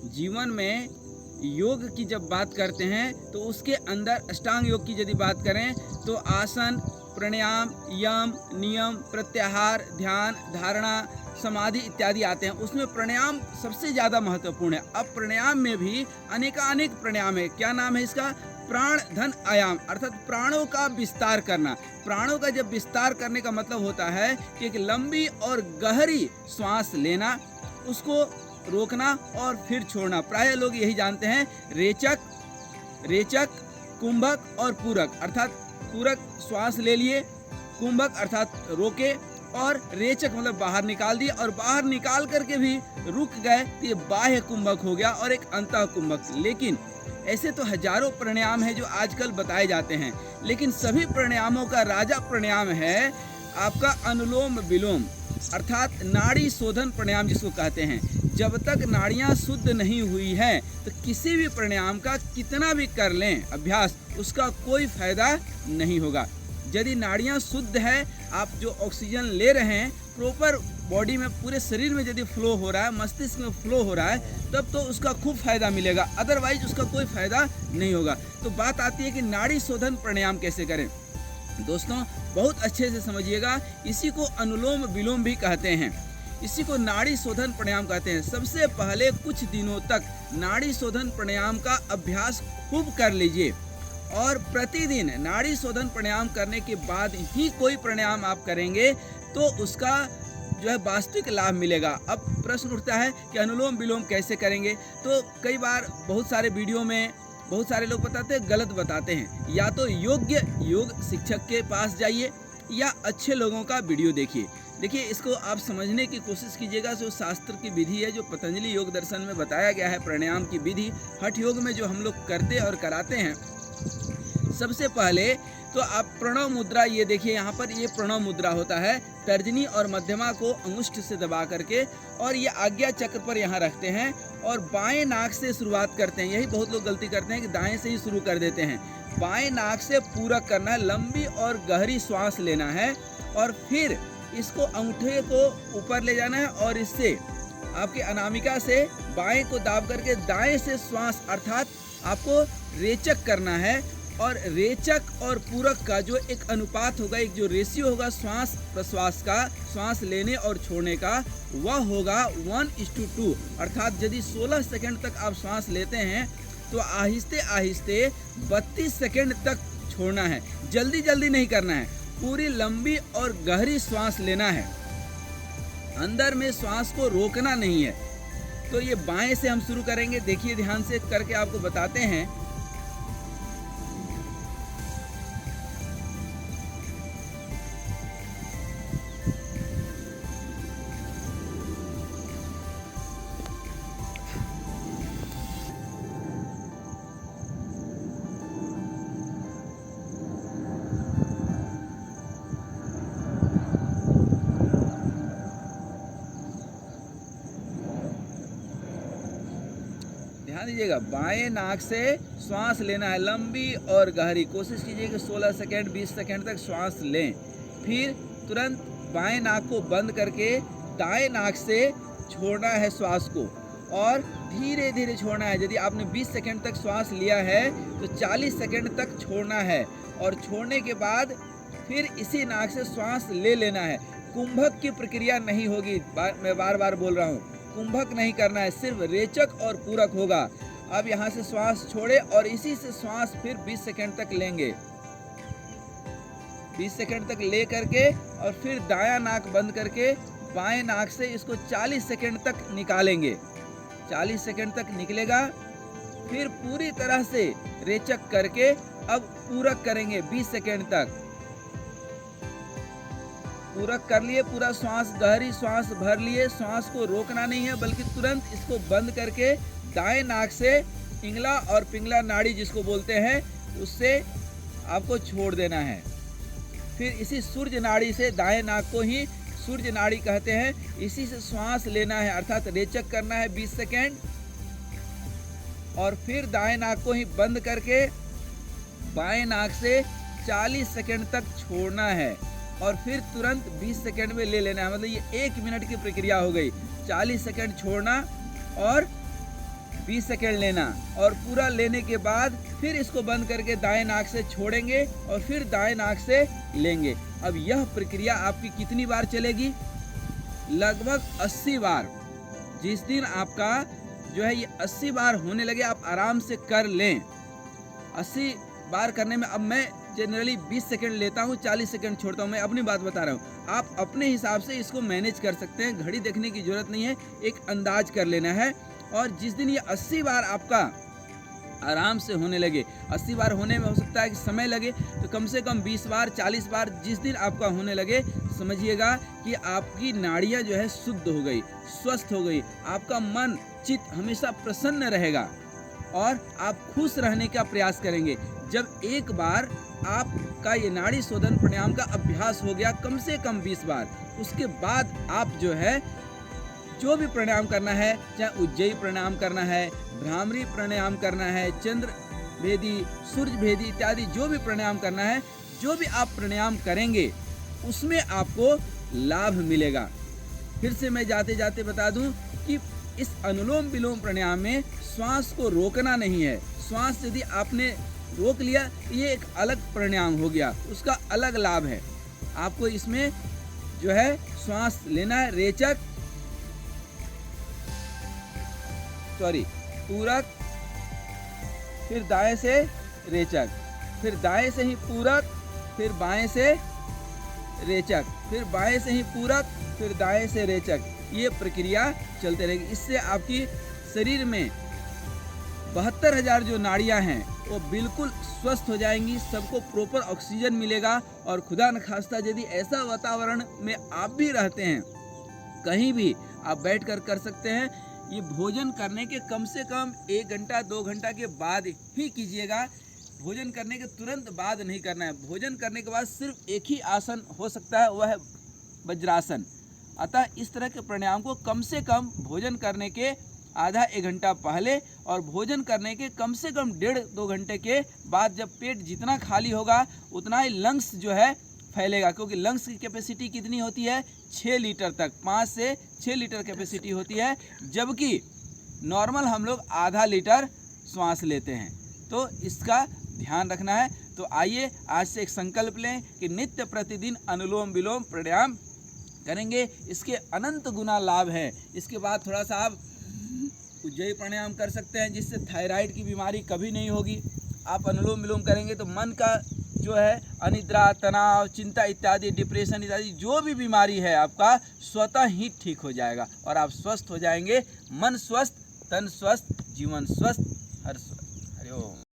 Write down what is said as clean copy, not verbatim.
जीवन में योग की जब बात करते हैं तो उसके अंदर अष्टांग योग की यदि बात करें तो आसन, प्राणायाम, यम, नियम, प्रत्याहार, ध्यान, धारणा, समाधि इत्यादि आते हैं। उसमें प्राणायाम सबसे ज़्यादा महत्वपूर्ण है। अब प्राणायाम में भी अनेकानेक प्राणायाम है। क्या नाम है इसका? प्राण धन आयाम, अर्थात प्राणों का विस्तार करना। प्राणों का जब विस्तार करने का मतलब होता है कि एक लंबी और गहरी श्वास लेना, उसको रोकना और फिर छोड़ना। प्राय लोग यही जानते हैं। रेचक, कुंभक और पूरक, अर्थात पूरक श्वास ले लिए, कुंभक अर्थात रोके, और रेचक मतलब बाहर निकाल दिए, और बाहर निकाल करके भी रुक गए तो ये बाह्य कुंभक हो गया और एक अंतः कुंभक। लेकिन ऐसे तो हजारों प्राणायाम हैं जो आजकल बताए जाते हैं, लेकिन सभी प्राणायामों का राजा प्राणायाम है आपका अनुलोम विलोम, अर्थात नाड़ी शोधन प्राणायाम जिसको कहते हैं। जब तक नाड़ियां शुद्ध नहीं हुई हैं तो किसी भी प्राणायाम का कितना भी कर लें अभ्यास, उसका कोई फायदा नहीं होगा। यदि नाड़ियां शुद्ध है, आप जो ऑक्सीजन ले रहे हैं प्रॉपर बॉडी में, पूरे शरीर में यदि फ्लो हो रहा है, मस्तिष्क में फ्लो हो रहा है, तब तो उसका खूब फायदा मिलेगा, अदरवाइज उसका कोई फायदा नहीं होगा। तो बात आती है कि नाड़ी शोधन प्राणायाम कैसे करें। दोस्तों बहुत अच्छे से समझिएगा, इसी को अनुलोम विलोम भी कहते हैं, इसी को नाड़ी शोधन प्राणायाम कहते हैं। सबसे पहले कुछ दिनों तक नाड़ी शोधन प्राणायाम का अभ्यास खूब कर लीजिए, और प्रतिदिन नाड़ी शोधन प्राणायाम करने के बाद ही कोई प्राणायाम आप करेंगे तो उसका जो है वास्तविक लाभ मिलेगा। अब प्रश्न उठता है कि अनुलोम विलोम कैसे करेंगे। तो कई बार बहुत सारे वीडियो में बहुत सारे लोग बताते हैं, गलत बताते हैं। या तो योग्य योग शिक्षक के पास जाइए या अच्छे लोगों का वीडियो देखिए। देखिए, इसको आप समझने की कोशिश कीजिएगा। जो शास्त्र की विधि है, जो पतंजलि योग दर्शन में बताया गया है प्राणायाम की विधि, हठ योग में जो हम लोग करते और कराते हैं, सबसे पहले तो आप प्रणव मुद्रा, ये देखिए यहाँ पर ये प्रणव मुद्रा होता है। तर्जनी और मध्यमा को अंगुष्ठ से दबा करके और ये आज्ञा चक्र पर यहाँ रखते हैं और बाएं नाक से शुरुआत करते हैं। यही बहुत लोग गलती करते हैं कि दाएं से ही शुरू कर देते हैं। बाएं नाक से पूरक करना है, लंबी और गहरी श्वास लेना है, और फिर इसको अंगूठे को ऊपर ले जाना है और इससे आपके अनामिका से बाएं को दाब करके दाएं से श्वास, अर्थात आपको रेचक करना है। और रेचक और पूरक का जो एक अनुपात होगा, एक जो रेशियो होगा श्वास प्रश्वास का, श्वास लेने और छोड़ने का, वह होगा 1:2। अर्थात यदि 16 सेकंड तक आप श्वास लेते हैं तो आहिस्ते आहिस्ते 32 सेकंड तक छोड़ना है। जल्दी जल्दी नहीं करना है, पूरी लंबी और गहरी श्वास लेना है, अंदर में श्वास को रोकना नहीं है। तो ये बाएं से हम शुरू करेंगे। देखिए, ध्यान से करके आपको बताते हैं। ध्यान दीजिएगा, बाएं नाक से श्वास लेना है, लंबी और गहरी। कोशिश कीजिए कि 16 सेकंड 20 सेकंड तक श्वास लें। फिर तुरंत बाएं नाक को बंद करके दाएं नाक से छोड़ना है श्वास को, और धीरे धीरे छोड़ना है। यदि आपने 20 सेकंड तक श्वास लिया है तो 40 सेकंड तक छोड़ना है, और छोड़ने के बाद फिर इसी नाक से श्वास ले लेना है। कुंभक की प्रक्रिया नहीं होगी, मैं बार बार बोल रहा हूँ, कुंभक नहीं करना है, सिर्फ रेचक और पूरक होगा। अब यहाँ से श्वास छोड़े और इसी से श्वास फिर 20 सेकंड तक लेंगे। 20 सेकंड तक ले करके और फिर दायां नाक बंद करके बाएं नाक से इसको 40 सेकंड तक निकालेंगे। 40 सेकंड तक निकलेगा, फिर पूरी तरह से रेचक करके अब पूरक करेंगे 20 सेकंड तक। पूरक कर लिए, पूरा श्वास, गहरी श्वास भर लिए, श्वास को रोकना नहीं है बल्कि तुरंत इसको बंद करके दाएं नाक से इंगला और पिंगला नाड़ी जिसको बोलते हैं, उससे आपको छोड़ देना है। फिर इसी सूर्य नाड़ी से, दाएं नाक को ही सूर्य नाड़ी कहते हैं, इसी से श्वास लेना है, अर्थात रेचक करना है 20 सेकेंड, और फिर दाएं नाक को ही बंद करके बाएं नाक से 40 सेकेंड तक छोड़ना है, और फिर तुरंत 20 सेकेंड में ले लेना है। मतलब ये 1 मिनट की प्रक्रिया हो गई। 40 सेकेंड छोड़ना और 20 सेकेंड लेना और पूरा लेने के बाद फिर इसको बंद करके दाएं नाक से छोड़ेंगे और फिर दाएं नाक से लेंगे। अब यह प्रक्रिया आपकी कितनी बार चलेगी? लगभग 80 बार। जिस दिन आपका जो है ये 80 बार होने लगे आप आराम से कर लें। 80 बार करने में अब मैं जनरली 20 सेकंड लेता हूँ, 40 सेकंड छोड़ता हूँ। मैं अपनी बात बता रहा हूँ, आप अपने हिसाब से इसको मैनेज कर सकते हैं। घड़ी देखने की जरूरत नहीं है, एक अंदाज कर लेना है। और जिस दिन ये 80 बार आपका आराम से होने लगे, 80 बार होने में हो सकता है कि समय लगे, तो कम से कम 20 बार 40 बार जिस दिन आपका होने लगे, समझिएगा कि आपकी नाड़ियाँ जो है शुद्ध हो गई, स्वस्थ हो गई। आपका मन चित्त हमेशा प्रसन्न रहेगा और आप खुश रहने का प्रयास करेंगे। जब एक बार आपका ये नाड़ी शोधन प्राणायाम का अभ्यास हो गया कम से कम 20 बार, उसके बाद आप जो है जो भी प्राणायाम करना है, चाहे उज्जयी प्राणायाम करना है, भ्रामरी प्राणायाम करना है, चंद्र भेदी, सूर्य भेदी इत्यादि जो भी प्राणायाम करना है, जो भी आप प्राणायाम करेंगे उसमें आपको लाभ मिलेगा। फिर से मैं जाते जाते बता दूं कि इस अनुलोम विलोम प्राणायाम में श्वास को रोकना नहीं है। श्वास यदि आपने रोक लिया, ये एक अलग प्राणायाम हो गया, उसका अलग लाभ है। आपको इसमें जो है श्वास लेना है, रेचक पूरक, फिर दाएं से रेचक, फिर दाएं से ही पूरक, फिर बाएं से रेचक, फिर बाएं से ही पूरक, फिर दाएं से रेचक। ये प्रक्रिया चलते रहेगी। इससे आपकी शरीर में 72,000 जो नाड़ियां हैं वो बिल्कुल स्वस्थ हो जाएंगी, सबको प्रॉपर ऑक्सीजन मिलेगा। और खुदा न खास्ता यदि ऐसा वातावरण में आप भी रहते हैं, कहीं भी आप बैठकर कर सकते हैं। ये भोजन करने के कम से कम 1 घंटा 2 घंटा के बाद ही कीजिएगा। भोजन करने के तुरंत बाद नहीं करना है। भोजन करने के बाद सिर्फ एक ही आसन हो सकता है, वह है वज्रासन। अतः इस तरह के प्राणायाम को कम से कम भोजन करने के आधा 1 घंटा पहले और भोजन करने के कम से कम 1.5-2 घंटे के बाद, जब पेट जितना खाली होगा उतना ही लंग्स जो है फैलेगा। क्योंकि लंग्स की कैपेसिटी कितनी होती है? 6 लीटर तक, 5 से 6 लीटर कैपेसिटी होती है, जबकि नॉर्मल हम लोग आधा लीटर श्वास लेते हैं। तो इसका ध्यान रखना है। तो आइए आज से एक संकल्प लें कि नित्य प्रतिदिन अनुलोम विलोम प्राणायाम करेंगे। इसके अनंत गुना लाभ है। इसके बाद थोड़ा सा आप उज्जयी प्राणायाम कर सकते हैं, जिससे थायराइड की बीमारी कभी नहीं होगी। आप अनुलोम विलोम करेंगे तो मन का जो है अनिद्रा, तनाव, चिंता इत्यादि, डिप्रेशन इत्यादि जो भी बीमारी है आपका स्वतः ही ठीक हो जाएगा और आप स्वस्थ हो जाएंगे। मन स्वस्थ, तन स्वस्थ, जीवन स्वस्थ, हर स्वस्थ। हरि ओम।